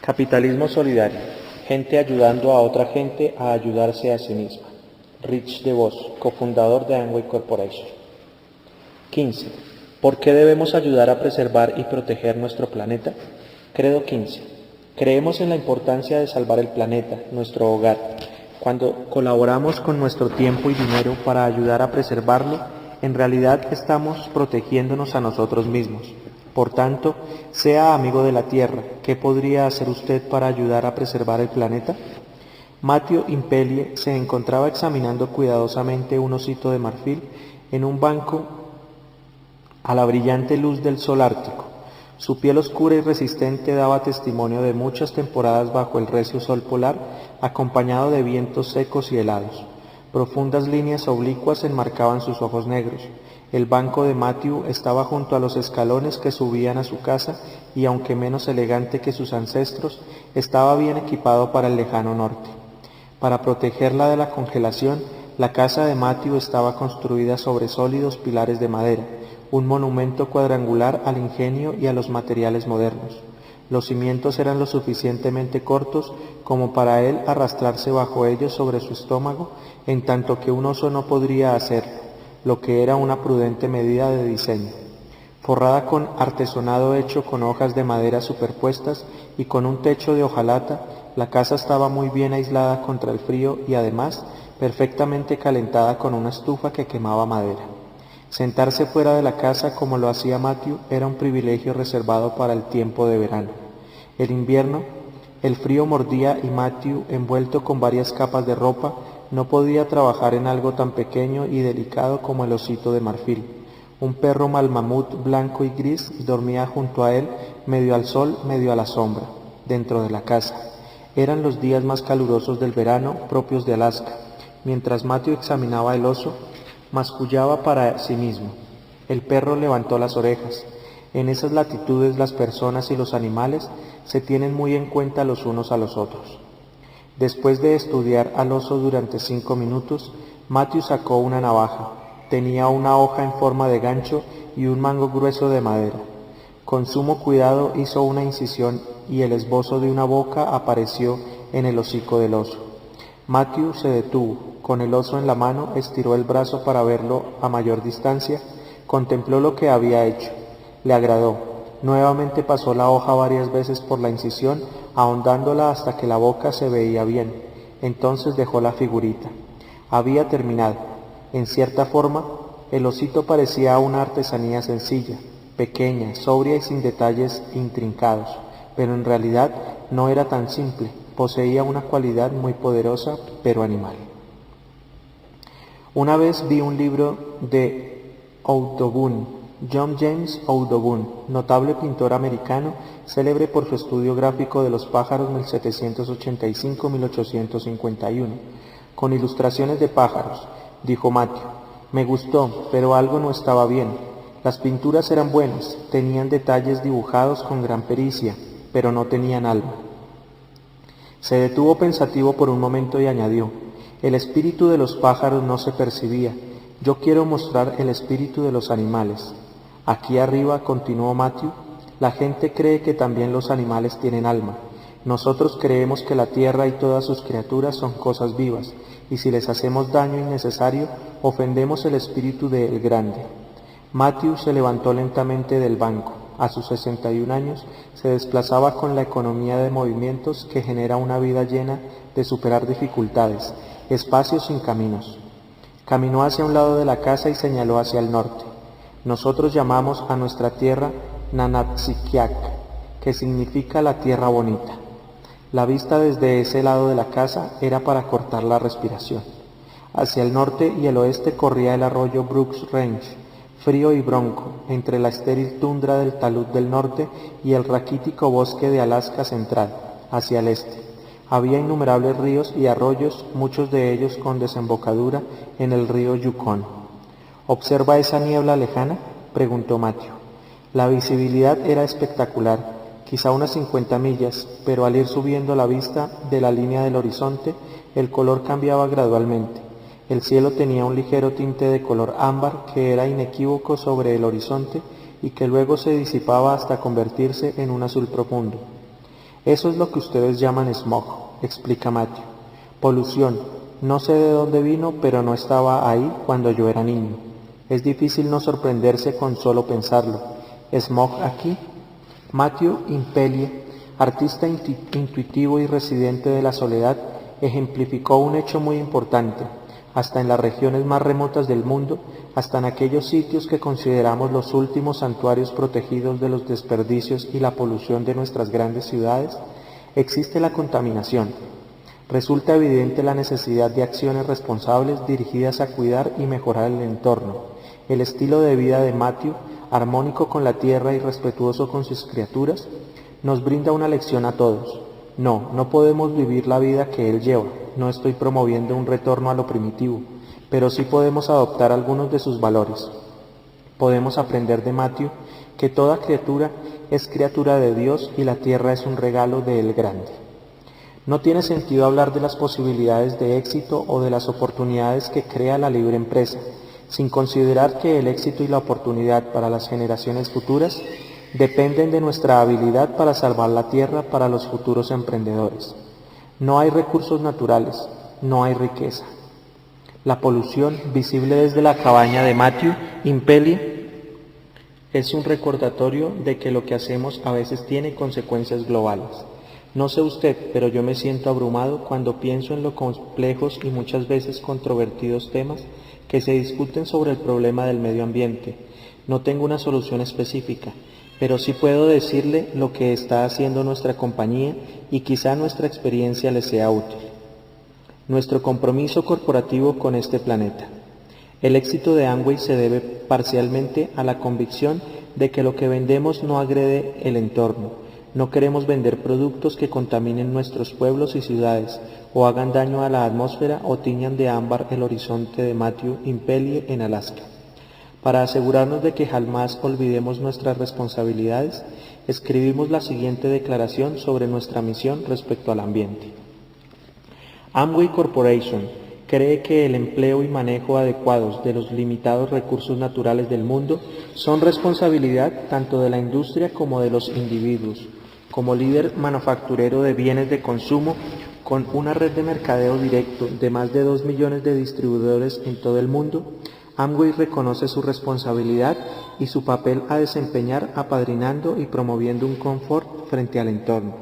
Capitalismo solidario. Gente ayudando a otra gente a ayudarse a sí misma. Rich DeVos, cofundador de Amway Corporation. 15. ¿Por qué debemos ayudar a preservar y proteger nuestro planeta? Credo 15. Creemos en la importancia de salvar el planeta, nuestro hogar. Cuando colaboramos con nuestro tiempo y dinero para ayudar a preservarlo, en realidad estamos protegiéndonos a nosotros mismos. Por tanto, sea amigo de la Tierra. ¿Qué podría hacer usted para ayudar a preservar el planeta? Matteo Impellier se encontraba examinando cuidadosamente un osito de marfil en un banco a la brillante luz del sol ártico. Su piel oscura y resistente daba testimonio de muchas temporadas bajo el recio sol polar, acompañado de vientos secos y helados. Profundas líneas oblicuas enmarcaban sus ojos negros. El banco de Matthew estaba junto a los escalones que subían a su casa y, aunque menos elegante que sus ancestros, estaba bien equipado para el lejano norte. Para protegerla de la congelación, la casa de Matthew estaba construida sobre sólidos pilares de madera, un monumento cuadrangular al ingenio y a los materiales modernos. Los cimientos eran lo suficientemente cortos como para él arrastrarse bajo ellos sobre su estómago, en tanto que un oso no podría hacerlo, lo que era una prudente medida de diseño. Forrada con artesonado hecho con hojas de madera superpuestas y con un techo de hojalata, la casa estaba muy bien aislada contra el frío y además perfectamente calentada con una estufa que quemaba madera. Sentarse fuera de la casa como lo hacía Matthew era un privilegio reservado para el tiempo de verano. El invierno, el frío mordía y Matthew, envuelto con varias capas de ropa, no podía trabajar en algo tan pequeño y delicado como el osito de marfil. Un perro malmamut blanco y gris dormía junto a él, medio al sol, medio a la sombra, dentro de la casa. Eran los días más calurosos del verano, propios de Alaska. Mientras Matthew examinaba el oso, mascullaba para sí mismo. El perro levantó las orejas. En esas latitudes las personas y los animales se tienen muy en cuenta los unos a los otros. Después de estudiar al oso durante 5 minutos, Matthew sacó una navaja. Tenía una hoja en forma de gancho y un mango grueso de madera. Con sumo cuidado hizo una incisión y el esbozo de una boca apareció en el hocico del oso. Matthew se detuvo. Con el oso en la mano, estiró el brazo para verlo a mayor distancia, contempló lo que había hecho. Le agradó. Nuevamente pasó la hoja varias veces por la incisión, ahondándola hasta que la boca se veía bien. Entonces dejó la figurita. Había terminado. En cierta forma, el osito parecía una artesanía sencilla, pequeña, sobria y sin detalles intrincados, pero en realidad no era tan simple, poseía una cualidad muy poderosa, pero animal. Una vez vi un libro de Audubon, John James Audubon, notable pintor americano, célebre por su estudio gráfico de los pájaros 1785-1851, con ilustraciones de pájaros. Dijo Matthew: me gustó, pero algo no estaba bien. Las pinturas eran buenas, tenían detalles dibujados con gran pericia, pero no tenían alma. Se detuvo pensativo por un momento y añadió: el espíritu de los pájaros no se percibía. Yo quiero mostrar el espíritu de los animales. Aquí arriba, continuó Matthew, la gente cree que también los animales tienen alma. Nosotros creemos que la tierra y todas sus criaturas son cosas vivas, y si les hacemos daño innecesario, ofendemos el espíritu del grande. Matthew se levantó lentamente del banco. A sus 61 años se desplazaba con la economía de movimientos que genera una vida llena de superar dificultades, espacios sin caminos. Caminó hacia un lado de la casa y señaló hacia el norte. Nosotros llamamos a nuestra tierra Nanatsikiak, que significa la tierra bonita. La vista desde ese lado de la casa era para cortar la respiración. Hacia el norte y el oeste corría el arroyo Brooks Range, frío y bronco, entre la estéril tundra del talud del norte y el raquítico bosque de Alaska central, hacia el este. Había innumerables ríos y arroyos, muchos de ellos con desembocadura en el río Yukon. ¿Observa esa niebla lejana?, preguntó Matthew. La visibilidad era espectacular, quizá unas 50 millas, pero al ir subiendo la vista de la línea del horizonte, el color cambiaba gradualmente. El cielo tenía un ligero tinte de color ámbar que era inequívoco sobre el horizonte y que luego se disipaba hasta convertirse en un azul profundo. Eso es lo que ustedes llaman smog, explica Matthew. Polución. No sé de dónde vino, pero no estaba ahí cuando yo era niño. Es difícil no sorprenderse con solo pensarlo. ¿Smog aquí? Matthew Impellier, artista intuitivo y residente de la soledad, ejemplificó un hecho muy importante. Hasta en las regiones más remotas del mundo, hasta en aquellos sitios que consideramos los últimos santuarios protegidos de los desperdicios y la polución de nuestras grandes ciudades, existe la contaminación. Resulta evidente la necesidad de acciones responsables dirigidas a cuidar y mejorar el entorno. El estilo de vida de Matthew, armónico con la tierra y respetuoso con sus criaturas, nos brinda una lección a todos. No podemos vivir la vida que él lleva. No estoy promoviendo un retorno a lo primitivo, pero sí podemos adoptar algunos de sus valores. Podemos aprender de Matthew que toda criatura es criatura de Dios y la tierra es un regalo de Él grande. No tiene sentido hablar de las posibilidades de éxito o de las oportunidades que crea la libre empresa, sin considerar que el éxito y la oportunidad para las generaciones futuras dependen de nuestra habilidad para salvar la tierra para los futuros emprendedores. No hay recursos naturales, no hay riqueza. La polución, visible desde la cabaña de Matthew Impellier, es un recordatorio de que lo que hacemos a veces tiene consecuencias globales. No sé usted, pero yo me siento abrumado cuando pienso en los complejos y muchas veces controvertidos temas que se discuten sobre el problema del medio ambiente. No tengo una solución específica, pero sí puedo decirle lo que está haciendo nuestra compañía y quizá nuestra experiencia le sea útil. Nuestro compromiso corporativo con este planeta. El éxito de Amway se debe parcialmente a la convicción de que lo que vendemos no agrede el entorno. No queremos vender productos que contaminen nuestros pueblos y ciudades, o hagan daño a la atmósfera o tiñan de ámbar el horizonte de Matthew Impellier en Alaska. Para asegurarnos de que jamás olvidemos nuestras responsabilidades, escribimos la siguiente declaración sobre nuestra misión respecto al ambiente. Amway Corporation cree que el empleo y manejo adecuados de los limitados recursos naturales del mundo son responsabilidad tanto de la industria como de los individuos. Como líder manufacturero de bienes de consumo, con una red de mercadeo directo de más de 2 millones de distribuidores en todo el mundo, Amway reconoce su responsabilidad y su papel a desempeñar apadrinando y promoviendo un confort frente al entorno.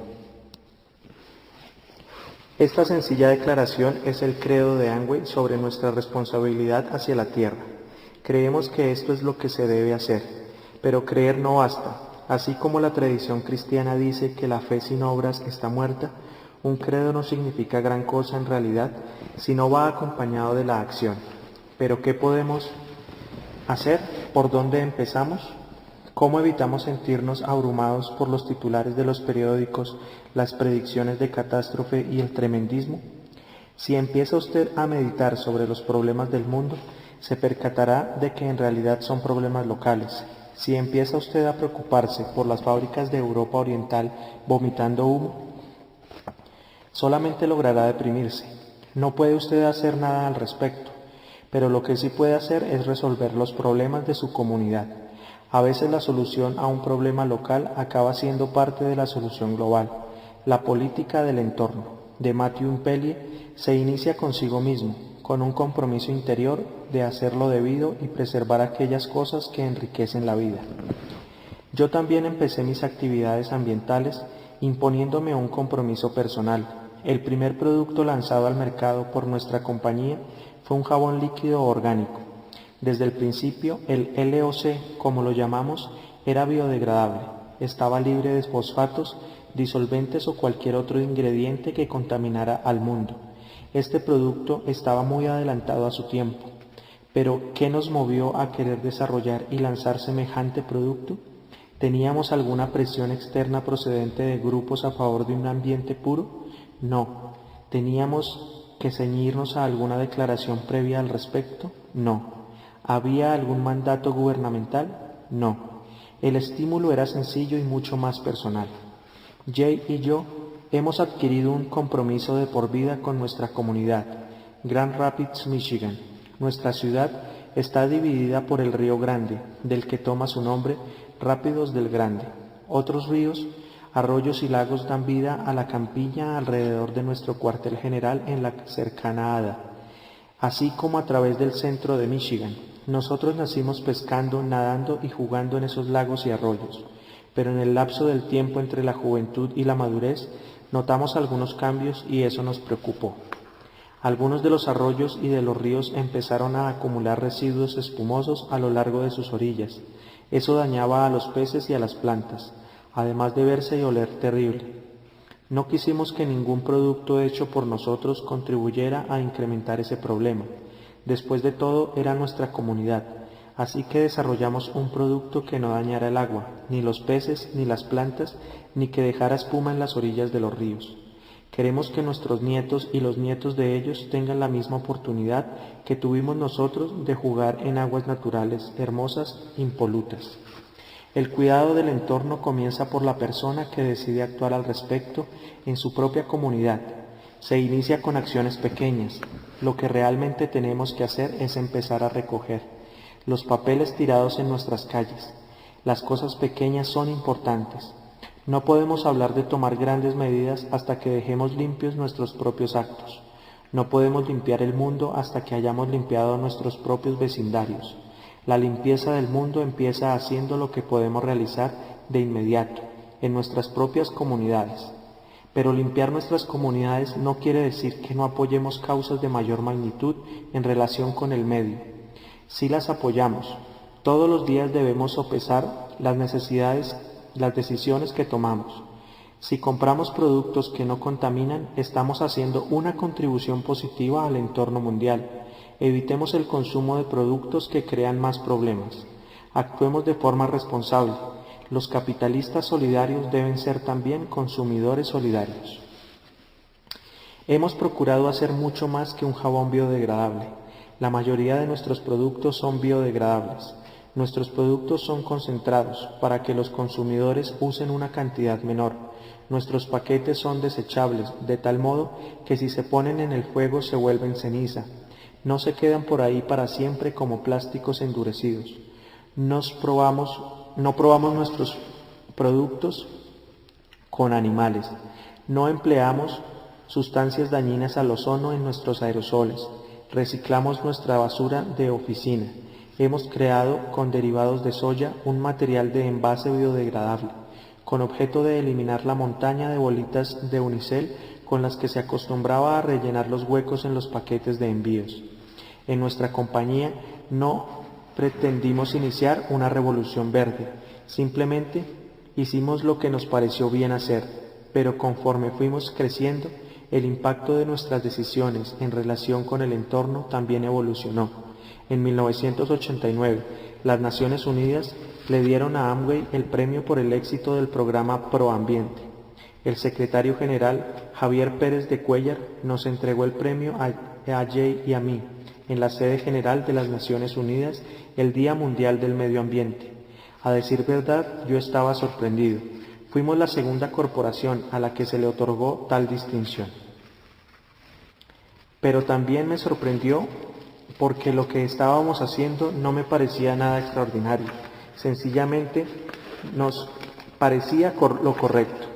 Esta sencilla declaración es el credo de Amway sobre nuestra responsabilidad hacia la tierra. Creemos que esto es lo que se debe hacer, pero creer no basta. Así como la tradición cristiana dice que la fe sin obras está muerta, un credo no significa gran cosa en realidad si no va acompañado de la acción. Pero ¿qué podemos hacer? ¿Por dónde empezamos? ¿Cómo evitamos sentirnos abrumados por los titulares de los periódicos, las predicciones de catástrofe y el tremendismo? Si empieza usted a meditar sobre los problemas del mundo, se percatará de que en realidad son problemas locales. Si empieza usted a preocuparse por las fábricas de Europa Oriental vomitando humo, solamente logrará deprimirse. No puede usted hacer nada al respecto, pero lo que sí puede hacer es resolver los problemas de su comunidad. A veces la solución a un problema local acaba siendo parte de la solución global. La política del entorno, de Matthew Impellier, se inicia consigo mismo, con un compromiso interior de hacer lo debido y preservar aquellas cosas que enriquecen la vida. Yo también empecé mis actividades ambientales imponiéndome un compromiso personal. El primer producto lanzado al mercado por nuestra compañía fue un jabón líquido orgánico. Desde el principio, el LOC, como lo llamamos, era biodegradable, estaba libre de fosfatos, disolventes o cualquier otro ingrediente que contaminara al mundo. Este producto estaba muy adelantado a su tiempo. Pero, ¿qué nos movió a querer desarrollar y lanzar semejante producto? ¿Teníamos alguna presión externa procedente de grupos a favor de un ambiente puro? No. ¿Teníamos que ceñirnos a alguna declaración previa al respecto? No. ¿Había algún mandato gubernamental? No. El estímulo era sencillo y mucho más personal. Jay y yo hemos adquirido un compromiso de por vida con nuestra comunidad, Grand Rapids, Michigan. Nuestra ciudad está dividida por el río Grande, del que toma su nombre Rápidos del Grande. Otros ríos Arroyos y lagos dan vida a la campiña alrededor de nuestro cuartel general en la cercana Ada, así como a través del centro de Michigan. Nosotros nacimos pescando, nadando y jugando en esos lagos y arroyos, pero en el lapso del tiempo entre la juventud y la madurez notamos algunos cambios y eso nos preocupó. Algunos de los arroyos y de los ríos empezaron a acumular residuos espumosos a lo largo de sus orillas. Eso dañaba a los peces y a las plantas, además de verse y oler terrible. No quisimos que ningún producto hecho por nosotros contribuyera a incrementar ese problema. Después de todo, era nuestra comunidad, así que desarrollamos un producto que no dañara el agua, ni los peces, ni las plantas, ni que dejara espuma en las orillas de los ríos. Queremos que nuestros nietos y los nietos de ellos tengan la misma oportunidad que tuvimos nosotros de jugar en aguas naturales, hermosas, impolutas. El cuidado del entorno comienza por la persona que decide actuar al respecto en su propia comunidad. Se inicia con acciones pequeñas. Lo que realmente tenemos que hacer es empezar a recoger los papeles tirados en nuestras calles. Las cosas pequeñas son importantes. No podemos hablar de tomar grandes medidas hasta que dejemos limpios nuestros propios actos. No podemos limpiar el mundo hasta que hayamos limpiado nuestros propios vecindarios. La limpieza del mundo empieza haciendo lo que podemos realizar de inmediato, en nuestras propias comunidades. Pero limpiar nuestras comunidades no quiere decir que no apoyemos causas de mayor magnitud en relación con el medio. Sí las apoyamos. Todos los días debemos sopesar las decisiones que tomamos. Si compramos productos que no contaminan, estamos haciendo una contribución positiva al entorno mundial. Evitemos el consumo de productos que crean más problemas. Actuemos de forma responsable. Los capitalistas solidarios deben ser también consumidores solidarios. Hemos procurado hacer mucho más que un jabón biodegradable. La mayoría de nuestros productos son biodegradables. Nuestros productos son concentrados para que los consumidores usen una cantidad menor. Nuestros paquetes son desechables, de tal modo que si se ponen en el fuego se vuelven ceniza. No se quedan por ahí para siempre como plásticos endurecidos. No probamos nuestros productos con animales. No empleamos sustancias dañinas al ozono en nuestros aerosoles. Reciclamos nuestra basura de oficina. Hemos creado con derivados de soya un material de envase biodegradable, con objeto de eliminar la montaña de bolitas de unicel con las que se acostumbraba a rellenar los huecos en los paquetes de envíos. En nuestra compañía no pretendimos iniciar una revolución verde, simplemente hicimos lo que nos pareció bien hacer, pero conforme fuimos creciendo, el impacto de nuestras decisiones en relación con el entorno también evolucionó. En 1989, las Naciones Unidas le dieron a Amway el premio por el éxito del programa Proambiente. El secretario general Javier Pérez de Cuellar nos entregó el premio a Jay y a mí en la sede general de las Naciones Unidas el Día Mundial del Medio Ambiente. A decir verdad, yo estaba sorprendido. Fuimos la segunda corporación a la que se le otorgó tal distinción. Pero también me sorprendió porque lo que estábamos haciendo no me parecía nada extraordinario. Sencillamente nos parecía lo correcto.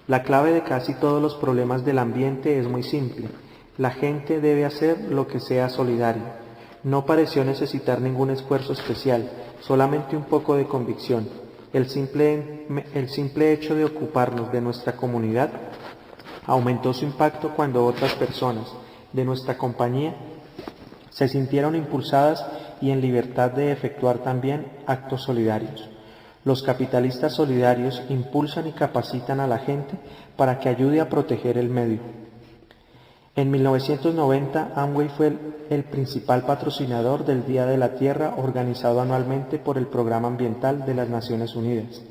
La clave de casi todos los problemas del ambiente es muy simple. La gente debe hacer lo que sea solidario. No pareció necesitar ningún esfuerzo especial, solamente un poco de convicción. El simple hecho de ocuparnos de nuestra comunidad aumentó su impacto cuando otras personas de nuestra compañía se sintieron impulsadas y en libertad de efectuar también actos solidarios. Los capitalistas solidarios impulsan y capacitan a la gente para que ayude a proteger el medio. En 1990, Amway fue el principal patrocinador del Día de la Tierra organizado anualmente por el Programa Ambiental de las Naciones Unidas,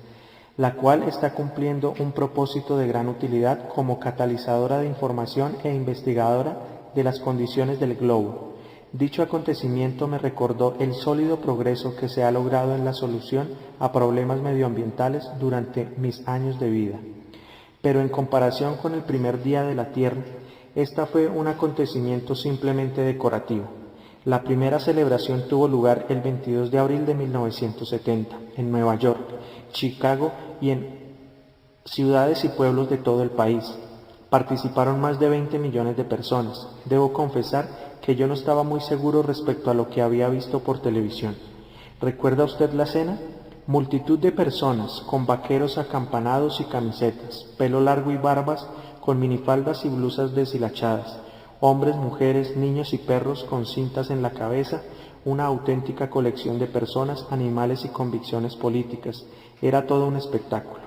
la cual está cumpliendo un propósito de gran utilidad como catalizadora de información e investigadora de las condiciones del globo. Dicho acontecimiento me recordó el sólido progreso que se ha logrado en la solución a problemas medioambientales durante mis años de vida. Pero en comparación con el primer Día de la Tierra, esta fue un acontecimiento simplemente decorativo. La primera celebración tuvo lugar el 22 de abril de 1970 en Nueva York, Chicago y en ciudades y pueblos de todo el país. Participaron más de 20 millones de personas. Debo confesar que yo no estaba muy seguro respecto a lo que había visto por televisión. ¿Recuerda usted la escena? Multitud de personas, con vaqueros acampanados y camisetas, pelo largo y barbas, con minifaldas y blusas deshilachadas, hombres, mujeres, niños y perros con cintas en la cabeza, una auténtica colección de personas, animales y convicciones políticas. Era todo un espectáculo.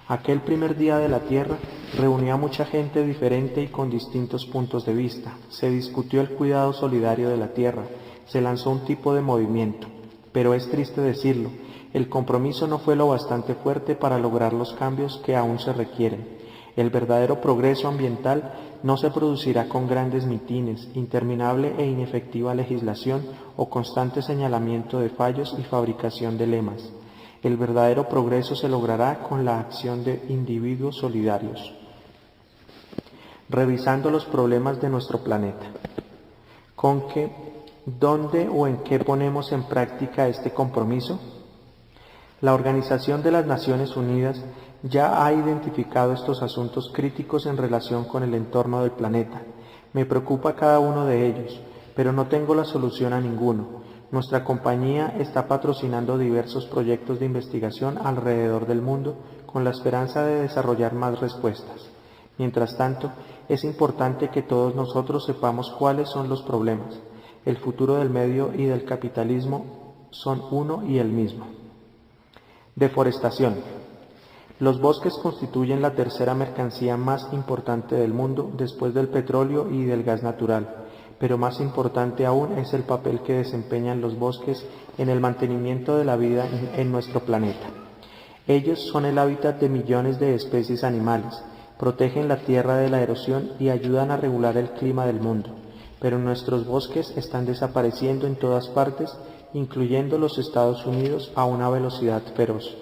Aquel primer día de la Tierra reunió a mucha gente diferente y con distintos puntos de vista. Se discutió el cuidado solidario de la Tierra, se lanzó un tipo de movimiento. Pero es triste decirlo, el compromiso no fue lo bastante fuerte para lograr los cambios que aún se requieren. El verdadero progreso ambiental no se producirá con grandes mitines, interminable e inefectiva legislación o constante señalamiento de fallos y fabricación de lemas. El verdadero progreso se logrará con la acción de individuos solidarios. Revisando los problemas de nuestro planeta. ¿Con qué, dónde o en qué ponemos en práctica este compromiso? La Organización de las Naciones Unidas ya ha identificado estos asuntos críticos en relación con el entorno del planeta. Me preocupa cada uno de ellos, pero no tengo la solución a ninguno. Nuestra compañía está patrocinando diversos proyectos de investigación alrededor del mundo con la esperanza de desarrollar más respuestas. Mientras tanto, es importante que todos nosotros sepamos cuáles son los problemas. El futuro del medio y del capitalismo son uno y el mismo. Deforestación. Los bosques constituyen la tercera mercancía más importante del mundo después del petróleo y del gas natural. Pero más importante aún es el papel que desempeñan los bosques en el mantenimiento de la vida en nuestro planeta. Ellos son el hábitat de millones de especies animales, protegen la tierra de la erosión y ayudan a regular el clima del mundo. Pero nuestros bosques están desapareciendo en todas partes, incluyendo los Estados Unidos, a una velocidad feroz.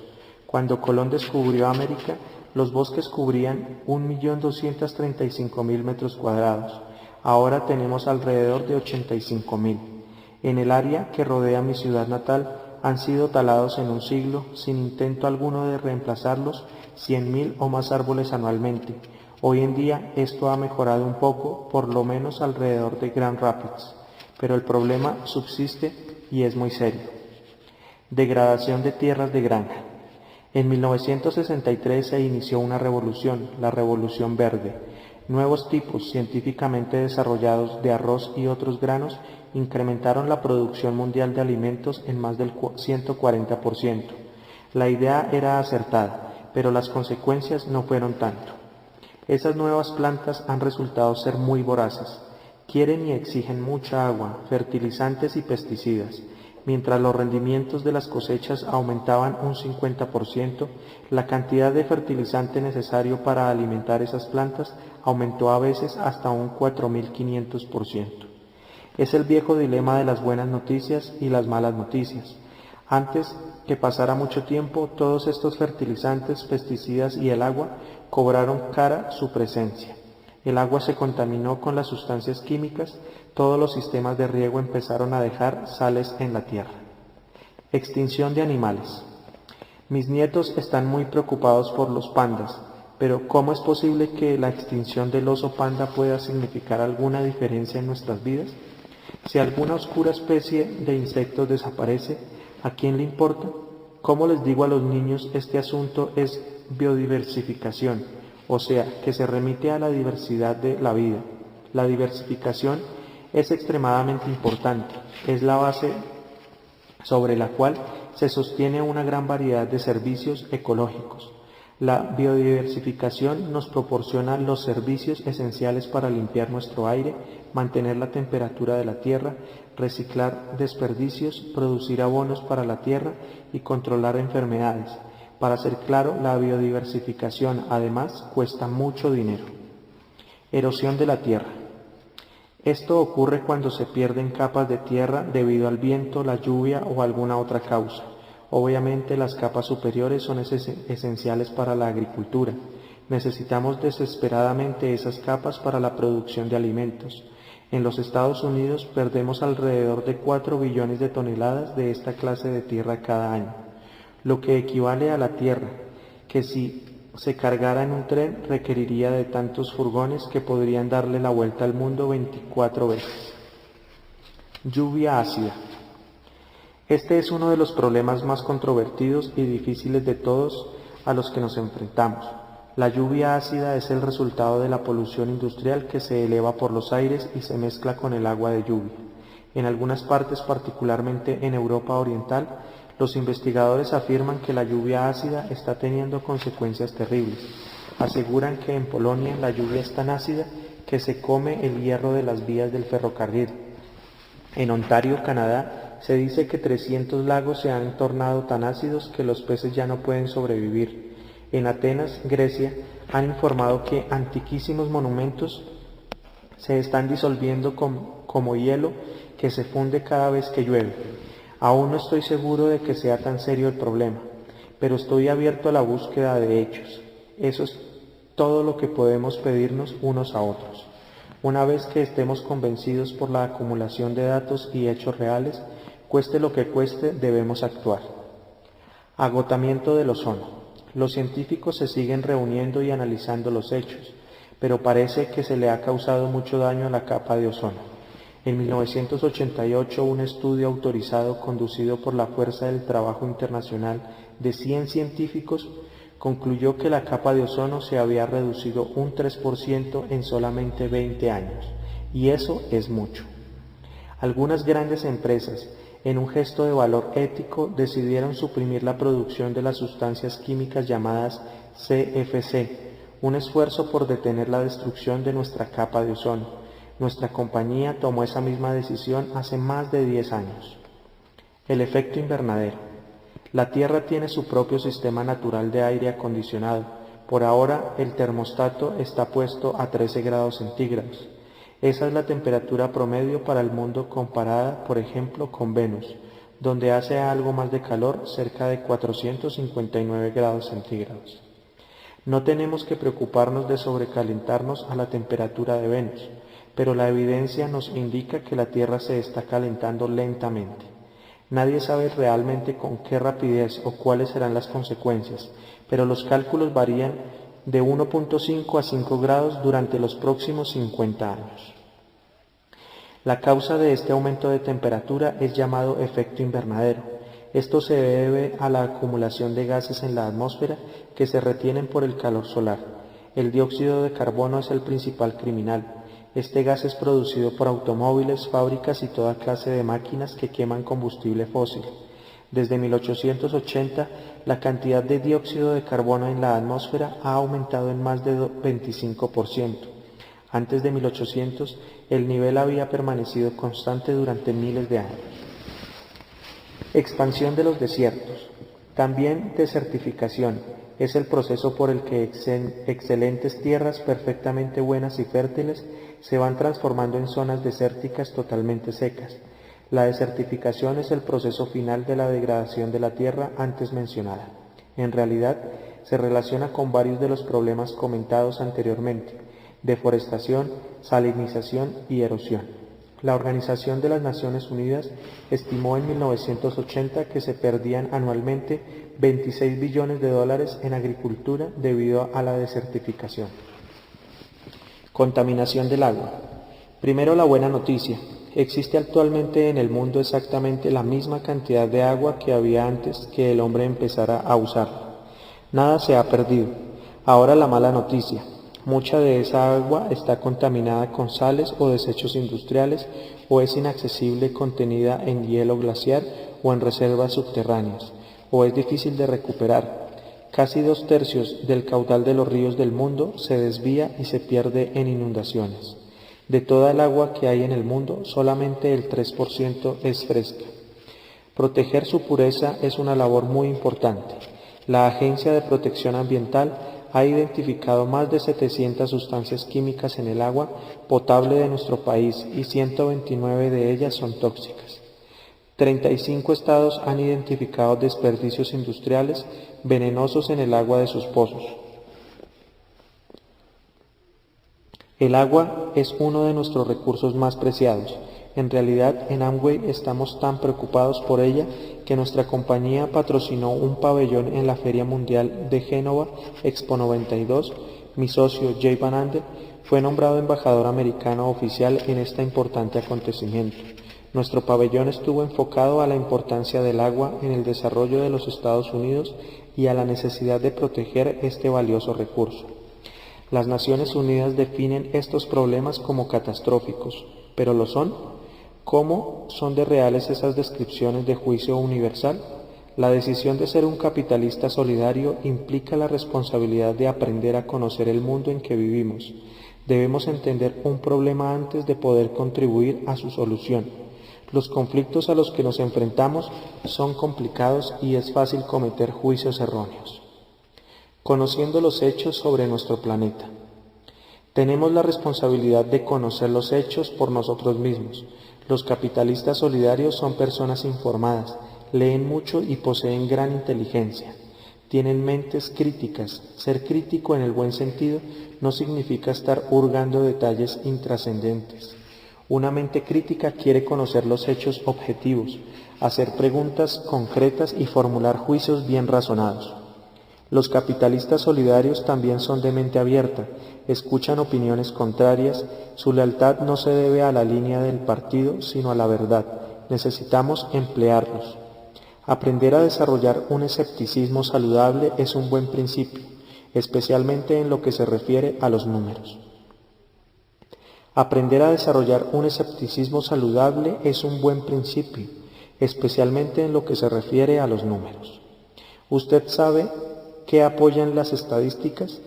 Cuando Colón descubrió América, los bosques cubrían 1.235.000 metros cuadrados. Ahora tenemos alrededor de 85.000. En el área que rodea mi ciudad natal han sido talados en un siglo, sin intento alguno de reemplazarlos, 100.000 o más árboles anualmente. Hoy en día esto ha mejorado un poco, por lo menos alrededor de Grand Rapids, pero el problema subsiste y es muy serio. Degradación de tierras de granja. En 1963 se inició una revolución, la Revolución Verde. Nuevos tipos científicamente desarrollados de arroz y otros granos incrementaron la producción mundial de alimentos en más del 140%. La idea era acertada, pero las consecuencias no fueron tanto. Esas nuevas plantas han resultado ser muy voraces. Quieren y exigen mucha agua, fertilizantes y pesticidas. Mientras los rendimientos de las cosechas aumentaban un 50%, la cantidad de fertilizante necesario para alimentar esas plantas aumentó a veces hasta un 4.500%. Es el viejo dilema de las buenas noticias y las malas noticias. Antes que pasara mucho tiempo, todos estos fertilizantes, pesticidas y el agua cobraron cara su presencia. El agua se contaminó con las sustancias químicas, todos los sistemas de riego empezaron a dejar sales en la tierra. Extinción de animales. Mis nietos están muy preocupados por los pandas, pero ¿cómo es posible que la extinción del oso panda pueda significar alguna diferencia en nuestras vidas? Si alguna oscura especie de insectos desaparece, ¿a quién le importa? ¿Cómo les digo a los niños este asunto es biodiversificación? O sea, que se remite a la diversidad de la vida. La diversificación es extremadamente importante, es la base sobre la cual se sostiene una gran variedad de servicios ecológicos. La biodiversificación nos proporciona los servicios esenciales para limpiar nuestro aire, mantener la temperatura de la tierra, reciclar desperdicios, producir abonos para la tierra y controlar enfermedades. Para ser claro, la biodiversificación además cuesta mucho dinero. Erosión de la tierra. Esto ocurre cuando se pierden capas de tierra debido al viento, la lluvia o alguna otra causa. Obviamente las capas superiores son esenciales para la agricultura. Necesitamos desesperadamente esas capas para la producción de alimentos. En los Estados Unidos perdemos alrededor de 4 billones de toneladas de esta clase de tierra cada año, lo que equivale a la tierra, que si se cargara en un tren requeriría de tantos furgones que podrían darle la vuelta al mundo 24 veces. Lluvia ácida. Este es uno de los problemas más controvertidos y difíciles de todos a los que nos enfrentamos. La lluvia ácida es el resultado de la polución industrial que se eleva por los aires y se mezcla con el agua de lluvia. En algunas partes, particularmente en Europa Oriental, los investigadores afirman que la lluvia ácida está teniendo consecuencias terribles. Aseguran que en Polonia la lluvia es tan ácida que se come el hierro de las vías del ferrocarril. En Ontario, Canadá, se dice que 300 lagos se han tornado tan ácidos que los peces ya no pueden sobrevivir. En Atenas, Grecia, han informado que antiquísimos monumentos se están disolviendo como hielo que se funde cada vez que llueve. Aún no estoy seguro de que sea tan serio el problema, pero estoy abierto a la búsqueda de hechos. Eso es todo lo que podemos pedirnos unos a otros. Una vez que estemos convencidos por la acumulación de datos y hechos reales, cueste lo que cueste, debemos actuar. Agotamiento del ozono. Los científicos se siguen reuniendo y analizando los hechos, pero parece que se le ha causado mucho daño a la capa de ozono. En 1988, un estudio autorizado conducido por la Fuerza del Trabajo Internacional de 100 científicos concluyó que la capa de ozono se había reducido un 3% en solamente 20 años, y eso es mucho. Algunas grandes empresas, en un gesto de valor ético, decidieron suprimir la producción de las sustancias químicas llamadas CFC, un esfuerzo por detener la destrucción de nuestra capa de ozono. Nuestra compañía tomó esa misma decisión hace más de 10 años. El efecto invernadero. La Tierra tiene su propio sistema natural de aire acondicionado. Por ahora, el termostato está puesto a 13 grados centígrados. Esa es la temperatura promedio para el mundo comparada, por ejemplo, con Venus, donde hace algo más de calor, cerca de 459 grados centígrados. No tenemos que preocuparnos de sobrecalentarnos a la temperatura de Venus, pero la evidencia nos indica que la Tierra se está calentando lentamente. Nadie sabe realmente con qué rapidez o cuáles serán las consecuencias, pero los cálculos varían de 1.5 a 5 grados durante los próximos 50 años. La causa de este aumento de temperatura es llamado efecto invernadero. Esto se debe a la acumulación de gases en la atmósfera que se retienen por el calor solar. El dióxido de carbono es el principal criminal. Este gas es producido por automóviles, fábricas y toda clase de máquinas que queman combustible fósil. Desde 1880, la cantidad de dióxido de carbono en la atmósfera ha aumentado en más de 25%. Antes de 1800, el nivel había permanecido constante durante miles de años. Expansión de los desiertos. También desertificación. Es el proceso por el que excelentes tierras perfectamente buenas y fértiles se van transformando en zonas desérticas totalmente secas. La desertificación es el proceso final de la degradación de la tierra antes mencionada. En realidad, se relaciona con varios de los problemas comentados anteriormente: deforestación, salinización y erosión. La Organización de las Naciones Unidas estimó en 1980 que se perdían anualmente 26 billones de dólares en agricultura debido a la desertificación. Contaminación del agua. Primero, la buena noticia. Existe actualmente en el mundo exactamente la misma cantidad de agua que había antes que el hombre empezara a usarla. Nada se ha perdido. Ahora la mala noticia. Mucha de esa agua está contaminada con sales o desechos industriales, o es inaccesible contenida en hielo glaciar o en reservas subterráneas, o es difícil de recuperar. Casi 2/3 del caudal de los ríos del mundo se desvía y se pierde en inundaciones. De toda el agua que hay en el mundo, solamente el 3% es fresca. Proteger su pureza es una labor muy importante. La Agencia de Protección Ambiental ha identificado más de 700 sustancias químicas en el agua potable de nuestro país y 129 de ellas son tóxicas. 35 estados han identificado desperdicios industriales venenosos en el agua de sus pozos. El agua es uno de nuestros recursos más preciados. En realidad, en Amway estamos tan preocupados por ella que nuestra compañía patrocinó un pabellón en la Feria Mundial de Génova Expo 92. Mi socio Jay Van Andel fue nombrado embajador americano oficial en este importante acontecimiento. Nuestro pabellón estuvo enfocado a la importancia del agua en el desarrollo de los Estados Unidos y a la necesidad de proteger este valioso recurso. Las Naciones Unidas definen estos problemas como catastróficos, ¿pero lo son? ¿Cómo son de reales esas descripciones de juicio universal? La decisión de ser un capitalista solidario implica la responsabilidad de aprender a conocer el mundo en que vivimos. Debemos entender un problema antes de poder contribuir a su solución. Los conflictos a los que nos enfrentamos son complicados y es fácil cometer juicios erróneos. Conociendo los hechos sobre nuestro planeta. Tenemos la responsabilidad de conocer los hechos por nosotros mismos. Los capitalistas solidarios son personas informadas, leen mucho y poseen gran inteligencia. Tienen mentes críticas. Ser crítico en el buen sentido no significa estar hurgando detalles intrascendentes. Una mente crítica quiere conocer los hechos objetivos, hacer preguntas concretas y formular juicios bien razonados. Los capitalistas solidarios también son de mente abierta, escuchan opiniones contrarias, su lealtad no se debe a la línea del partido, sino a la verdad. Necesitamos emplearlos. Aprender a desarrollar un escepticismo saludable es un buen principio, especialmente en lo que se refiere a los números. Aprender a desarrollar un escepticismo saludable es un buen principio, especialmente en lo que se refiere a los números. ¿Usted sabe qué apoyan las estadísticas?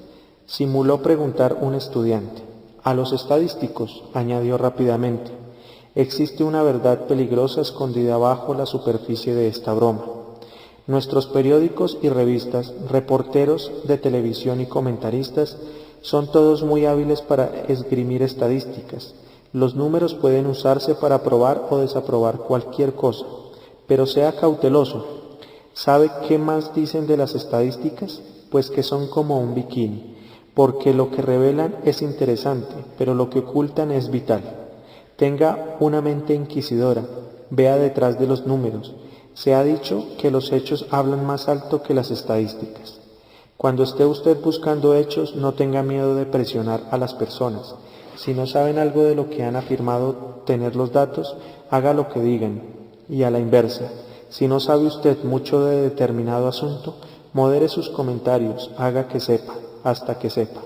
Simuló preguntar un estudiante. A los estadísticos, añadió rápidamente. Existe una verdad peligrosa escondida bajo la superficie de esta broma. Nuestros periódicos y revistas, reporteros de televisión y comentaristas son todos muy hábiles para esgrimir estadísticas. Los números pueden usarse para aprobar o desaprobar cualquier cosa, pero sea cauteloso. ¿Sabe qué más dicen de las estadísticas? Pues que son como un bikini, porque lo que revelan es interesante, pero lo que ocultan es vital. Tenga una mente inquisidora, vea detrás de los números. Se ha dicho que los hechos hablan más alto que las estadísticas. Cuando esté usted buscando hechos, no tenga miedo de presionar a las personas. Si no saben algo de lo que han afirmado tener los datos, haga lo que digan. Y a la inversa, si no sabe usted mucho de determinado asunto, modere sus comentarios, haga que sepa, hasta que sepa.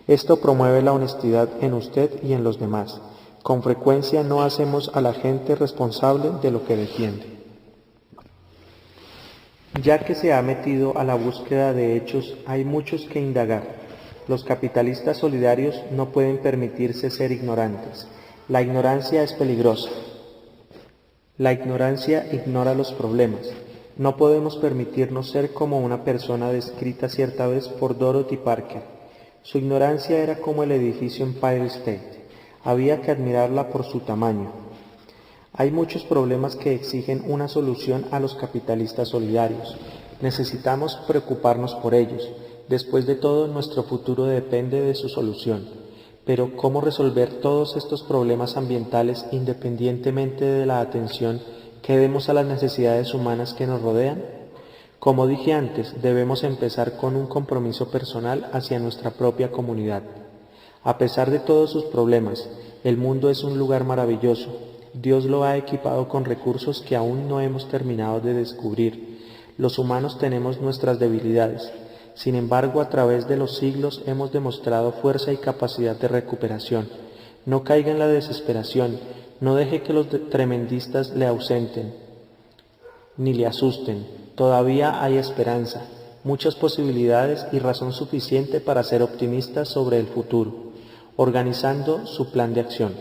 Esto promueve la honestidad en usted y en los demás. Con frecuencia no hacemos a la gente responsable de lo que defiende. Ya que se ha metido a la búsqueda de hechos, hay muchos que indagar. Los capitalistas solidarios no pueden permitirse ser ignorantes. La ignorancia es peligrosa. La ignorancia ignora los problemas. No podemos permitirnos ser como una persona descrita cierta vez por Dorothy Parker. Su ignorancia era como el edificio Empire State. Había que admirarla por su tamaño. Hay muchos problemas que exigen una solución a los capitalistas solidarios. Necesitamos preocuparnos por ellos. Después de todo, nuestro futuro depende de su solución. Pero, ¿cómo resolver todos estos problemas ambientales independientemente de la atención que demos a las necesidades humanas que nos rodean? Como dije antes, debemos empezar con un compromiso personal hacia nuestra propia comunidad. A pesar de todos sus problemas, el mundo es un lugar maravilloso. Dios lo ha equipado con recursos que aún no hemos terminado de descubrir. Los humanos tenemos nuestras debilidades. Sin embargo, a través de los siglos hemos demostrado fuerza y capacidad de recuperación. No caiga en la desesperación, no deje que los tremendistas le ausenten, ni le asusten. Todavía hay esperanza, muchas posibilidades y razón suficiente para ser optimistas sobre el futuro, organizando su plan de acción.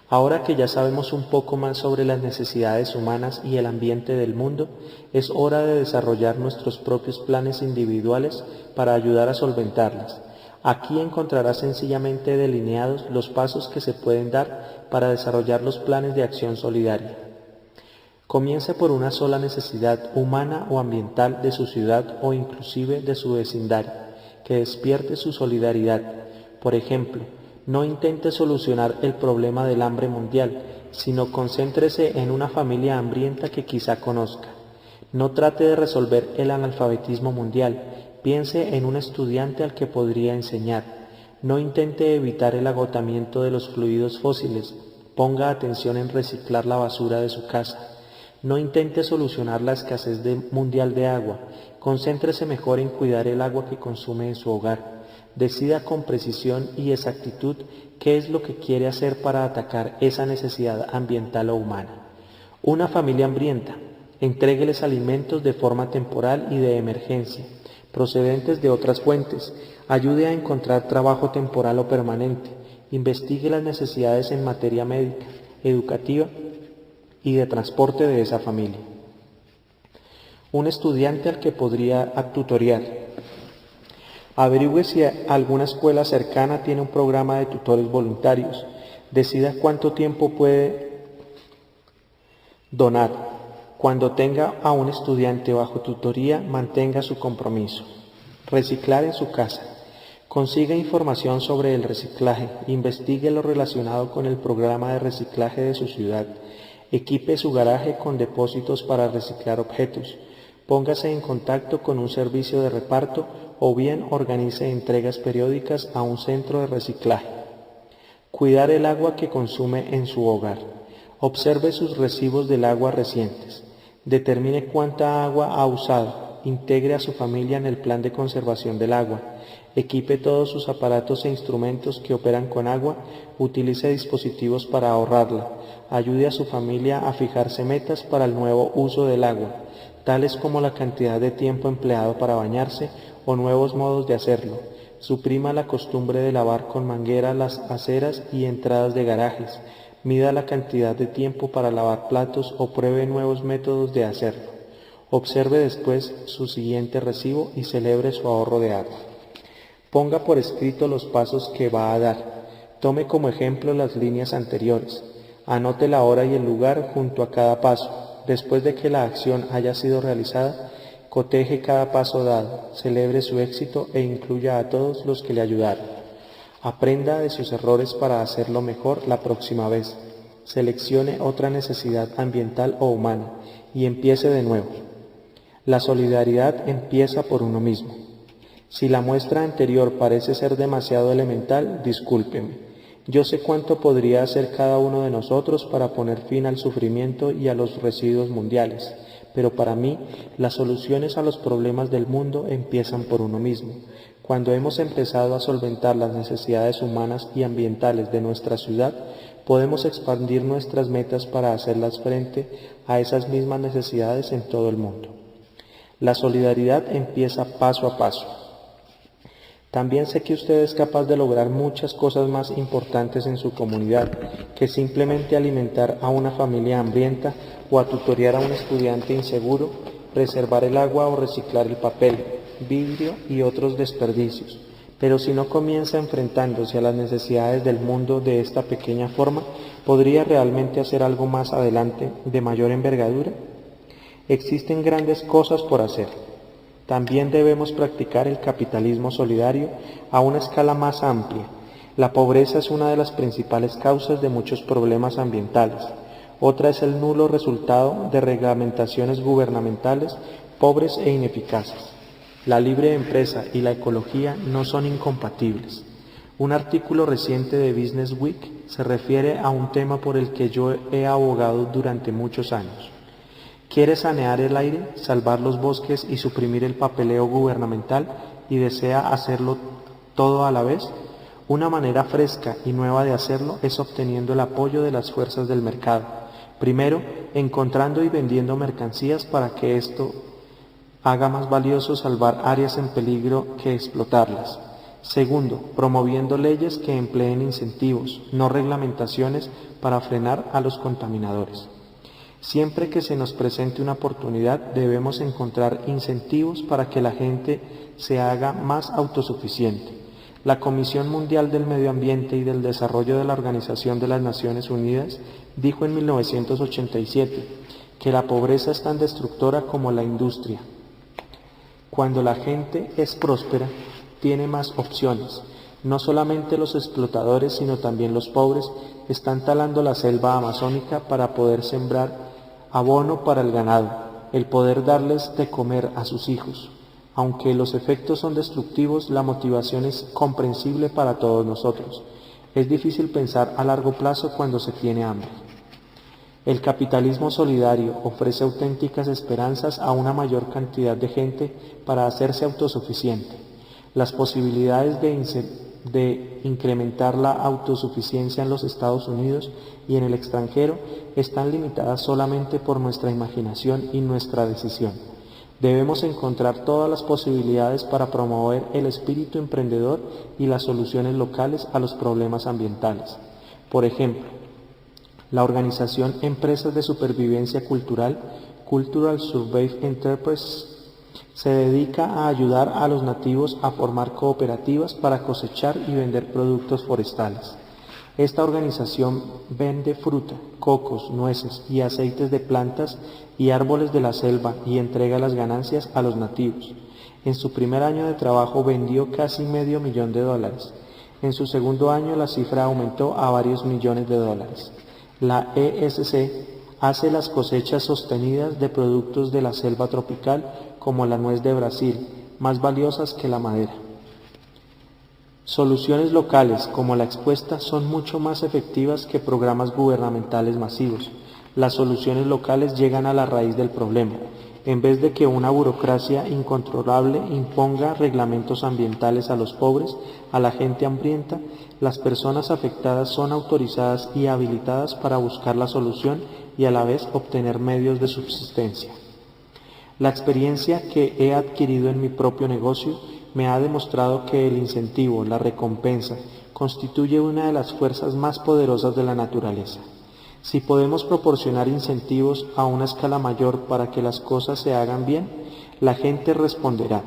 Ahora que ya sabemos un poco más sobre las necesidades humanas y el ambiente del mundo, es hora de desarrollar nuestros propios planes individuales para ayudar a solventarlas. Aquí encontrará sencillamente delineados los pasos que se pueden dar para desarrollar los planes de acción solidaria. Comience por una sola necesidad humana o ambiental de su ciudad o inclusive de su vecindario, que despierte su solidaridad. Por ejemplo, No intente solucionar el problema del hambre mundial, sino concéntrese en una familia hambrienta que quizá conozca. No trate de resolver el analfabetismo mundial, piense en un estudiante al que podría enseñar. No intente evitar el agotamiento de los fluidos fósiles, ponga atención en reciclar la basura de su casa. No intente solucionar la escasez mundial de agua, concéntrese mejor en cuidar el agua que consume en su hogar. Decida con precisión y exactitud qué es lo que quiere hacer para atacar esa necesidad ambiental o humana. Una familia hambrienta, entrégueles alimentos de forma temporal y de emergencia, procedentes de otras fuentes, ayude a encontrar trabajo temporal o permanente, investigue las necesidades en materia médica, educativa y de transporte de esa familia. Un estudiante al que podría tutorear. Averigüe si alguna escuela cercana tiene un programa de tutores voluntarios. Decida cuánto tiempo puede donar. Cuando tenga a un estudiante bajo tutoría, mantenga su compromiso. Reciclar en su casa. Consiga información sobre el reciclaje. Investigue lo relacionado con el programa de reciclaje de su ciudad. Equipe su garaje con depósitos para reciclar objetos. Póngase en contacto con un servicio de reparto o bien organice entregas periódicas a un centro de reciclaje. Cuidar el agua que consume en su hogar. Observe sus recibos del agua recientes. Determine cuánta agua ha usado. Integre a su familia en el plan de conservación del agua. Equipe todos sus aparatos e instrumentos que operan con agua. Utilice dispositivos para ahorrarla. Ayude a su familia a fijarse metas para el nuevo uso del agua, tales como la cantidad de tiempo empleado para bañarse o nuevos modos de hacerlo. Suprima la costumbre de lavar con manguera las aceras y entradas de garajes. Mida la cantidad de tiempo para lavar platos o pruebe nuevos métodos de hacerlo. Observe después su siguiente recibo y celebre su ahorro de agua. Ponga por escrito los pasos que va a dar. Tome como ejemplo las líneas anteriores. Anote la hora y el lugar junto a cada paso. Después de que la acción haya sido realizada, coteje cada paso dado, celebre su éxito e incluya a todos los que le ayudaron. Aprenda de sus errores para hacerlo mejor la próxima vez. Seleccione otra necesidad ambiental o humana y empiece de nuevo. La solidaridad empieza por uno mismo. Si la muestra anterior parece ser demasiado elemental, discúlpeme. Yo sé cuánto podría hacer cada uno de nosotros para poner fin al sufrimiento y a los residuos mundiales, pero para mí las soluciones a los problemas del mundo empiezan por uno mismo. Cuando hemos empezado a solventar las necesidades humanas y ambientales de nuestra ciudad, podemos expandir nuestras metas para hacerlas frente a esas mismas necesidades en todo el mundo. La solidaridad empieza paso a paso. También sé que usted es capaz de lograr muchas cosas más importantes en su comunidad que simplemente alimentar a una familia hambrienta o a tutorear a un estudiante inseguro, preservar el agua o reciclar el papel, vidrio y otros desperdicios. Pero si no comienza enfrentándose a las necesidades del mundo de esta pequeña forma, ¿podría realmente hacer algo más adelante de mayor envergadura? Existen grandes cosas por hacer. También debemos practicar el capitalismo solidario a una escala más amplia. La pobreza es una de las principales causas de muchos problemas ambientales. Otra es el nulo resultado de reglamentaciones gubernamentales pobres e ineficaces. La libre empresa y la ecología no son incompatibles. Un artículo reciente de Business Week se refiere a un tema por el que yo he abogado durante muchos años. Quiere sanear el aire, salvar los bosques y suprimir el papeleo gubernamental y desea hacerlo todo a la vez. Una manera fresca y nueva de hacerlo es obteniendo el apoyo de las fuerzas del mercado. Primero, encontrando y vendiendo mercancías para que esto haga más valioso salvar áreas en peligro que explotarlas. Segundo, promoviendo leyes que empleen incentivos, no reglamentaciones para frenar a los contaminadores. Siempre que se nos presente una oportunidad, debemos encontrar incentivos para que la gente se haga más autosuficiente. La Comisión Mundial del Medio Ambiente y del Desarrollo de la Organización de las Naciones Unidas dijo en 1987 que la pobreza es tan destructora como la industria. Cuando la gente es próspera, tiene más opciones. No solamente los explotadores, sino también los pobres están talando la selva amazónica para poder sembrar abono para el ganado, el poder darles de comer a sus hijos. Aunque los efectos son destructivos, la motivación es comprensible para todos nosotros. Es difícil pensar a largo plazo cuando se tiene hambre. El capitalismo solidario ofrece auténticas esperanzas a una mayor cantidad de gente para hacerse autosuficiente. Las posibilidades de incrementar la autosuficiencia en los Estados Unidos y en el extranjero están limitadas solamente por nuestra imaginación y nuestra decisión. Debemos encontrar todas las posibilidades para promover el espíritu emprendedor y las soluciones locales a los problemas ambientales. Por ejemplo, la organización Empresas de Supervivencia Cultural, Cultural Survival Enterprise, se dedica a ayudar a los nativos a formar cooperativas para cosechar y vender productos forestales. Esta organización vende fruta, cocos, nueces y aceites de plantas y árboles de la selva y entrega las ganancias a los nativos. En su primer año de trabajo vendió casi $500,000. En su segundo año la cifra aumentó a varios millones de dólares. La ESC hace las cosechas sostenidas de productos de la selva tropical como la nuez de Brasil, más valiosas que la madera. Soluciones locales como la expuesta son mucho más efectivas que programas gubernamentales masivos. Las soluciones locales llegan a la raíz del problema. En vez de que una burocracia incontrolable imponga reglamentos ambientales a los pobres, a la gente hambrienta, las personas afectadas son autorizadas y habilitadas para buscar la solución y a la vez obtener medios de subsistencia. La experiencia que he adquirido en mi propio negocio me ha demostrado que el incentivo, la recompensa, constituye una de las fuerzas más poderosas de la naturaleza. Si podemos proporcionar incentivos a una escala mayor para que las cosas se hagan bien, la gente responderá.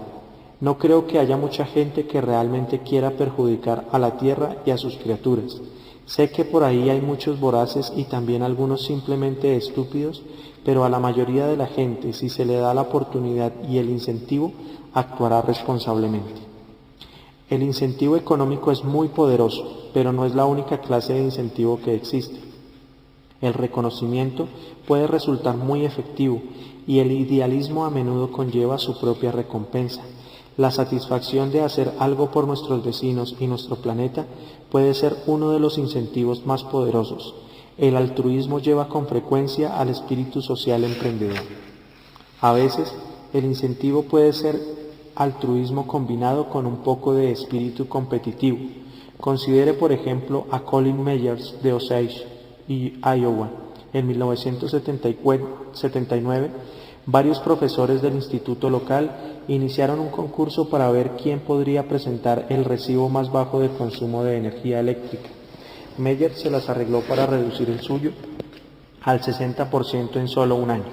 No creo que haya mucha gente que realmente quiera perjudicar a la tierra y a sus criaturas. Sé que por ahí hay muchos voraces y también algunos simplemente estúpidos, pero a la mayoría de la gente, si se le da la oportunidad y el incentivo, actuará responsablemente. El incentivo económico es muy poderoso, pero no es la única clase de incentivo que existe. El reconocimiento puede resultar muy efectivo y el idealismo a menudo conlleva su propia recompensa. La satisfacción de hacer algo por nuestros vecinos y nuestro planeta puede ser uno de los incentivos más poderosos. El altruismo lleva con frecuencia al espíritu social emprendedor. A veces, el incentivo puede ser altruismo combinado con un poco de espíritu competitivo. Considere, por ejemplo, a Colin Meyers de Osage, Iowa. En 1979, varios profesores del instituto local iniciaron un concurso para ver quién podría presentar el recibo más bajo de consumo de energía eléctrica. Meyer se las arregló para reducir el suyo al 60% en solo un año.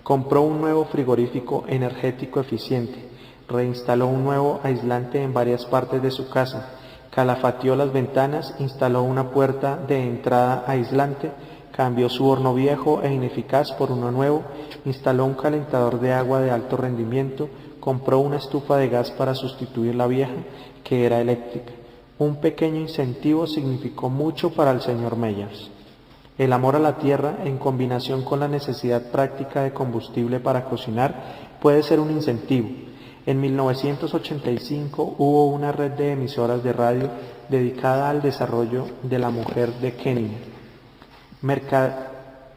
Compró un nuevo frigorífico energético eficiente, reinstaló un nuevo aislante en varias partes de su casa, calafateó las ventanas, instaló una puerta de entrada aislante, cambió su horno viejo e ineficaz por uno nuevo, instaló un calentador de agua de alto rendimiento, compró una estufa de gas para sustituir la vieja, que era eléctrica. Un pequeño incentivo significó mucho para el señor Meyers. El amor a la tierra, en combinación con la necesidad práctica de combustible para cocinar, puede ser un incentivo. En 1985 hubo una red de emisoras de radio dedicada al desarrollo de la mujer de Kenia.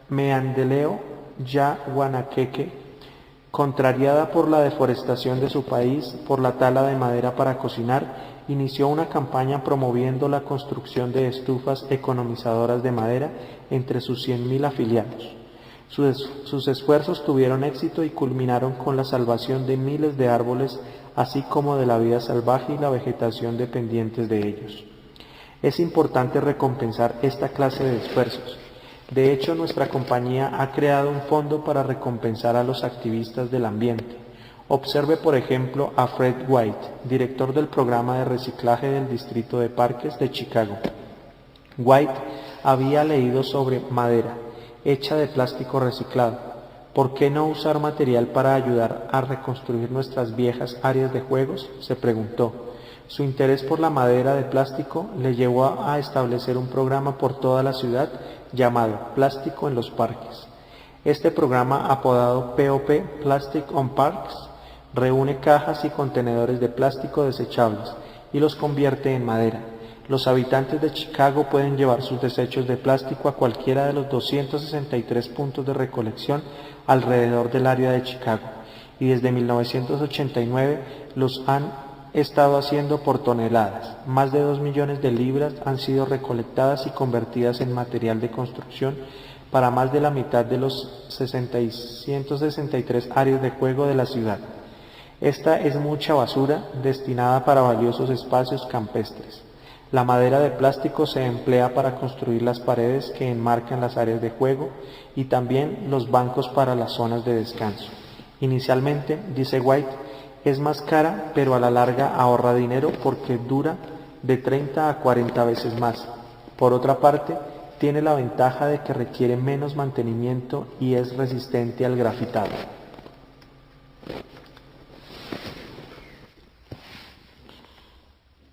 Meandeleo Ya Guanaqueque, contrariada por la deforestación de su país por la tala de madera para cocinar, inició una campaña promoviendo la construcción de estufas economizadoras de madera entre sus 100,000 afiliados. Sus esfuerzos tuvieron éxito y culminaron con la salvación de miles de árboles, así como de la vida salvaje y la vegetación dependientes de ellos. Es importante recompensar esta clase de esfuerzos. De hecho, nuestra compañía ha creado un fondo para recompensar a los activistas del ambiente. Observe, por ejemplo, a Fred White, director del programa de reciclaje del Distrito de Parques de Chicago. White había leído sobre madera, hecha de plástico reciclado. ¿Por qué no usar material para ayudar a reconstruir nuestras viejas áreas de juegos?, se preguntó. Su interés por la madera de plástico le llevó a establecer un programa por toda la ciudad llamado Plástico en los Parques. Este programa, apodado POP, Plastic on Parks, reúne cajas y contenedores de plástico desechables y los convierte en madera. Los habitantes de Chicago pueden llevar sus desechos de plástico a cualquiera de los 263 puntos de recolección alrededor del área de Chicago, y desde 1989 los han estado haciendo por toneladas. Más de 2 millones de libras han sido recolectadas y convertidas en material de construcción para más de la mitad de los 163 áreas de juego de la ciudad. Esta es mucha basura destinada para valiosos espacios campestres. La madera de plástico se emplea para construir las paredes que enmarcan las áreas de juego y también los bancos para las zonas de descanso. Inicialmente, dice White, es más cara, pero a la larga ahorra dinero porque dura de 30 a 40 veces más. Por otra parte, tiene la ventaja de que requiere menos mantenimiento y es resistente al grafitado.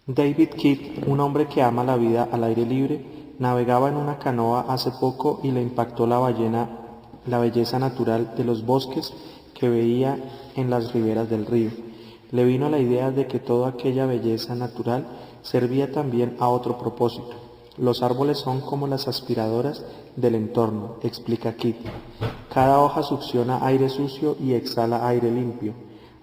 David Kidd, un hombre que ama la vida al aire libre, navegaba en una canoa hace poco y le impactó la belleza natural de los bosques que veía en las riberas del río. Le vino la idea de que toda aquella belleza natural servía también a otro propósito. Los árboles son como las aspiradoras del entorno, explica Kidd. Cada hoja succiona aire sucio y exhala aire limpio.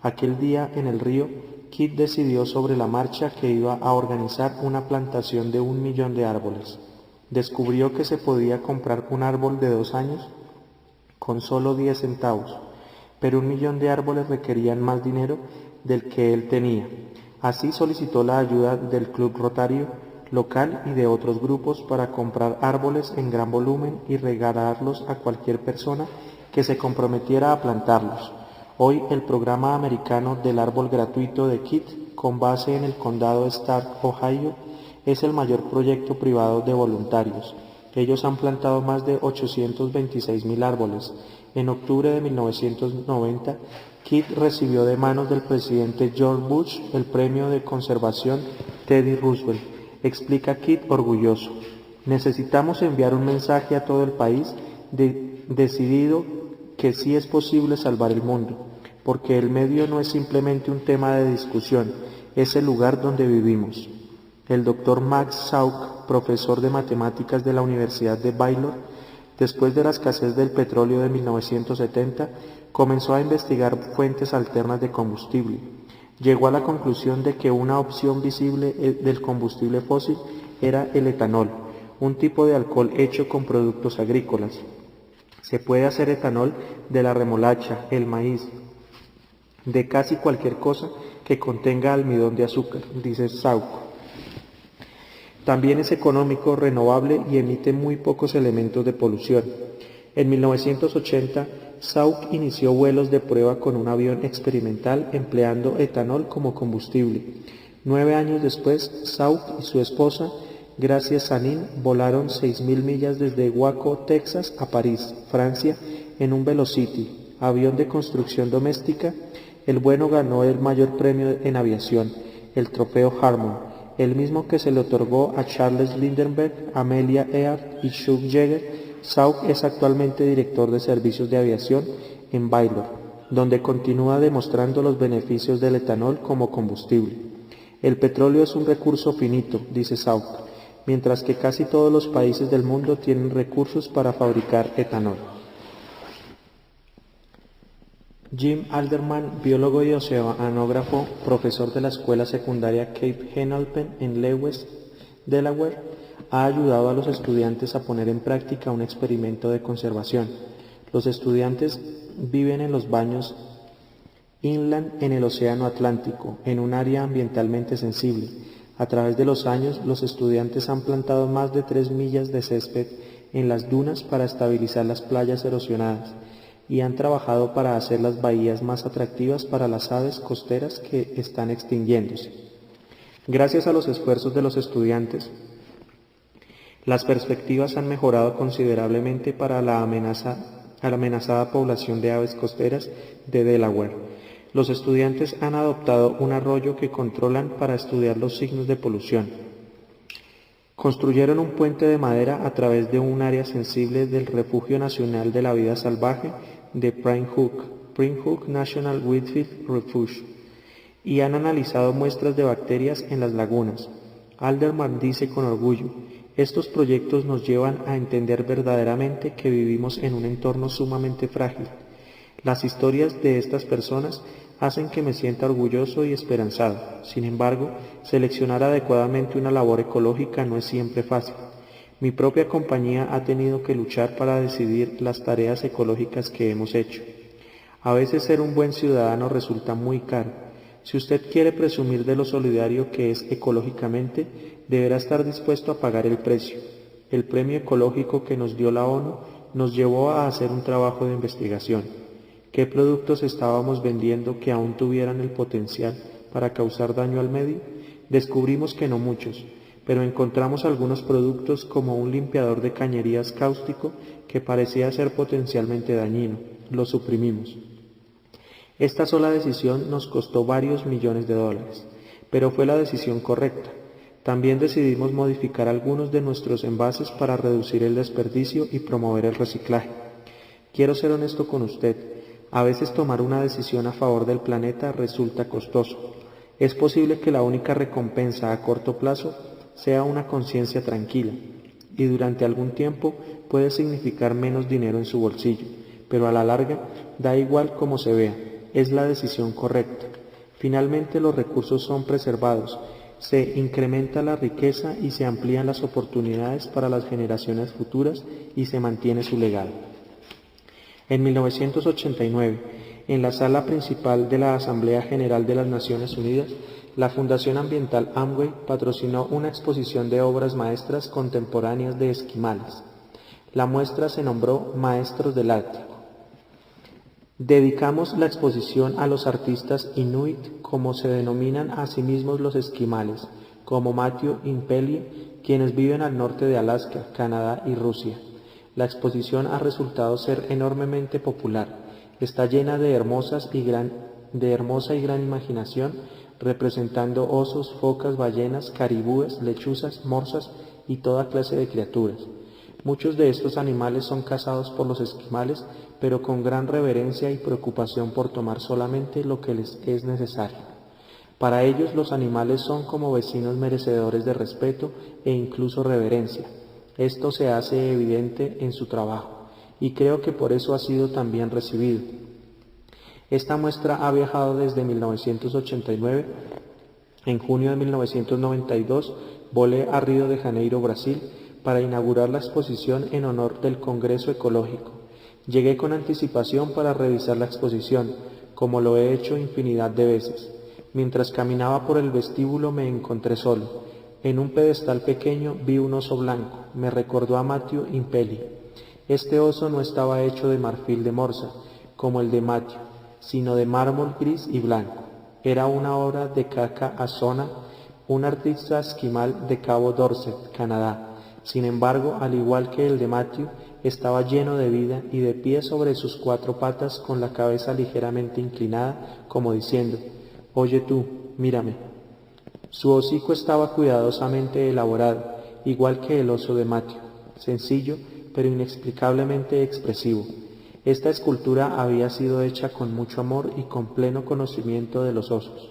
Aquel día en el río, Kidd decidió sobre la marcha que iba a organizar una plantación de 1 millón de árboles. Descubrió que se podía comprar un árbol de 2 años con solo 10 centavos, pero 1 millón de árboles requerían más dinero del que él tenía. Así solicitó la ayuda del Club Rotario local y de otros grupos para comprar árboles en gran volumen y regalarlos a cualquier persona que se comprometiera a plantarlos. Hoy el programa americano del árbol gratuito de Kidd, con base en el condado Stark, Ohio, es el mayor proyecto privado de voluntarios. Ellos han plantado más de 826,000 árboles. En octubre de 1990, Kidd recibió de manos del presidente George Bush el premio de conservación Teddy Roosevelt. Explica Kidd orgulloso: necesitamos enviar un mensaje a todo el país decidido que sí es posible salvar el mundo, porque el medio no es simplemente un tema de discusión, es el lugar donde vivimos. El Dr. Max Sauck, profesor de matemáticas de la Universidad de Baylor, después de la escasez del petróleo de 1970, comenzó a investigar fuentes alternas de combustible. Llegó a la conclusión de que una opción visible del combustible fósil era el etanol, un tipo de alcohol hecho con productos agrícolas. Se puede hacer etanol de la remolacha, el maíz, de casi cualquier cosa que contenga almidón de azúcar, dice Sauck. También es económico, renovable y emite muy pocos elementos de polución. En 1980, Sauck inició vuelos de prueba con un avión experimental empleando etanol como combustible. 9 años después, Sauck y su esposa, Gracia Sanin, volaron 6,000 millas desde Waco, Texas, a París, Francia, en un Velocity, avión de construcción doméstica. El bueno ganó el mayor premio en aviación, el trofeo Harmon, el mismo que se le otorgó a Charles Lindbergh, Amelia Earhart y Chuck Yeager. Sauck es actualmente director de servicios de aviación en Baylor, donde continúa demostrando los beneficios del etanol como combustible. El petróleo es un recurso finito, dice Sauck, mientras que casi todos los países del mundo tienen recursos para fabricar etanol. Jim Alderman, biólogo y oceanógrafo, profesor de la escuela secundaria Cape Henlopen en Lewes, Delaware, ha ayudado a los estudiantes a poner en práctica un experimento de conservación. Los estudiantes viven en los baños inland en el Océano Atlántico, en un área ambientalmente sensible. A través de los años, los estudiantes han plantado más de 3 millas de césped en las dunas para estabilizar las playas erosionadas y han trabajado para hacer las bahías más atractivas para las aves costeras que están extinguiéndose. Gracias a los esfuerzos de los estudiantes, las perspectivas han mejorado considerablemente para la amenazada población de aves costeras de Delaware. Los estudiantes han adoptado un arroyo que controlan para estudiar los signos de polución. Construyeron un puente de madera a través de un área sensible del Refugio Nacional de la Vida Salvaje de Pine Hook National Wildlife Refuge, y han analizado muestras de bacterias en las lagunas. Alderman dice con orgullo: estos proyectos nos llevan a entender verdaderamente que vivimos en un entorno sumamente frágil. Las historias de estas personas hacen que me sienta orgulloso y esperanzado. Sin embargo, seleccionar adecuadamente una labor ecológica no es siempre fácil. Mi propia compañía ha tenido que luchar para decidir las tareas ecológicas que hemos hecho. A veces ser un buen ciudadano resulta muy caro. Si usted quiere presumir de lo solidario que es ecológicamente, deberá estar dispuesto a pagar el precio. El premio ecológico que nos dio la ONU nos llevó a hacer un trabajo de investigación. ¿Qué productos estábamos vendiendo que aún tuvieran el potencial para causar daño al medio? Descubrimos que no muchos, pero encontramos algunos productos como un limpiador de cañerías cáustico que parecía ser potencialmente dañino. Lo suprimimos. Esta sola decisión nos costó varios millones de dólares, pero fue la decisión correcta. También decidimos modificar algunos de nuestros envases para reducir el desperdicio y promover el reciclaje. Quiero ser honesto con usted. A veces tomar una decisión a favor del planeta resulta costoso. Es posible que la única recompensa a corto plazo sea una conciencia tranquila, y durante algún tiempo puede significar menos dinero en su bolsillo, pero a la larga da igual cómo se vea, es la decisión correcta. Finalmente los recursos son preservados, se incrementa la riqueza y se amplían las oportunidades para las generaciones futuras y se mantiene su legado. En 1989, en la sala principal de la Asamblea General de las Naciones Unidas, la Fundación Ambiental Amway patrocinó una exposición de obras maestras contemporáneas de esquimales. La muestra se nombró Maestros del Ártico. Dedicamos la exposición a los artistas inuit, como se denominan a sí mismos los esquimales, como Matthew Impellier, quienes viven al norte de Alaska, Canadá y Rusia. La exposición ha resultado ser enormemente popular. Está llena de hermosa y gran imaginación, representando osos, focas, ballenas, caribúes, lechuzas, morsas y toda clase de criaturas. Muchos de estos animales son cazados por los esquimales, pero con gran reverencia y preocupación por tomar solamente lo que les es necesario. Para ellos los animales son como vecinos merecedores de respeto e incluso reverencia. Esto se hace evidente en su trabajo, y creo que por eso ha sido tan bien recibido. Esta muestra ha viajado desde 1989. En junio de 1992 volé a Río de Janeiro, Brasil, para inaugurar la exposición en honor del Congreso Ecológico. Llegué con anticipación para revisar la exposición, como lo he hecho infinidad de veces. Mientras caminaba por el vestíbulo me encontré solo. En un pedestal pequeño vi un oso blanco. Me recordó a Matthew Impellier. Este oso no estaba hecho de marfil de morsa, como el de Matthew, sino de mármol gris y blanco. Era una obra de Kaka Asona, un artista esquimal de Cabo Dorset, Canadá. Sin embargo, al igual que el de Matthew, estaba lleno de vida y de pie sobre sus cuatro patas con la cabeza ligeramente inclinada, como diciendo: «Oye tú, mírame». Su hocico estaba cuidadosamente elaborado, igual que el oso de Matthew, sencillo, pero inexplicablemente expresivo. Esta escultura había sido hecha con mucho amor y con pleno conocimiento de los osos.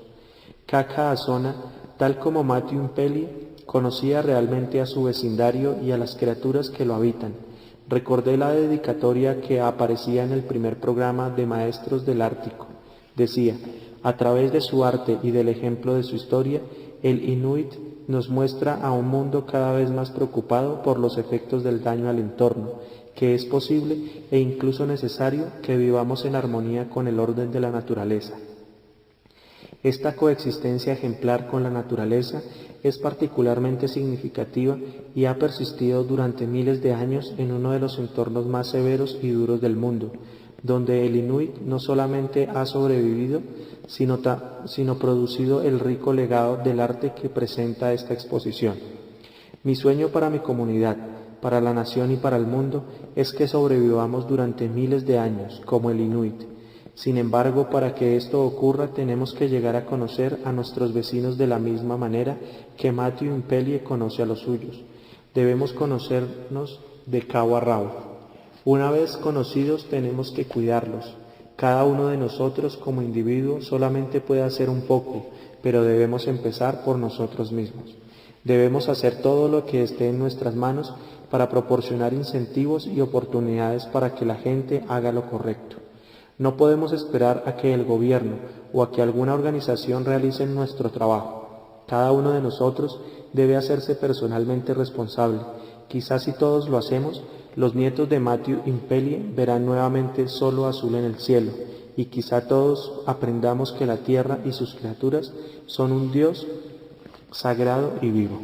Kaka Asona, tal como Matthew Impellier, conocía realmente a su vecindario y a las criaturas que lo habitan. Recordé la dedicatoria que aparecía en el primer programa de Maestros del Ártico. Decía: a través de su arte y del ejemplo de su historia, el Inuit nos muestra a un mundo cada vez más preocupado por los efectos del daño al entorno, que es posible e incluso necesario que vivamos en armonía con el orden de la naturaleza. Esta coexistencia ejemplar con la naturaleza es particularmente significativa y ha persistido durante miles de años en uno de los entornos más severos y duros del mundo, donde el Inuit no solamente ha sobrevivido, sino producido el rico legado del arte que presenta esta exposición. Mi sueño para mi comunidad, para la nación y para el mundo es que sobrevivamos durante miles de años, como el Inuit. Sin embargo, para que esto ocurra tenemos que llegar a conocer a nuestros vecinos de la misma manera que Matthew Impellier conoce a los suyos. Debemos conocernos de cabo a rabo. Una vez conocidos tenemos que cuidarlos. Cada uno de nosotros como individuo solamente puede hacer un poco, pero debemos empezar por nosotros mismos. Debemos hacer todo lo que esté en nuestras manos para proporcionar incentivos y oportunidades para que la gente haga lo correcto. No podemos esperar a que el gobierno o a que alguna organización realicen nuestro trabajo. Cada uno de nosotros debe hacerse personalmente responsable. Quizás si todos lo hacemos, los nietos de Matthew Impellier verán nuevamente solo azul en el cielo, y quizá todos aprendamos que la tierra y sus criaturas son un Dios sagrado y vivo.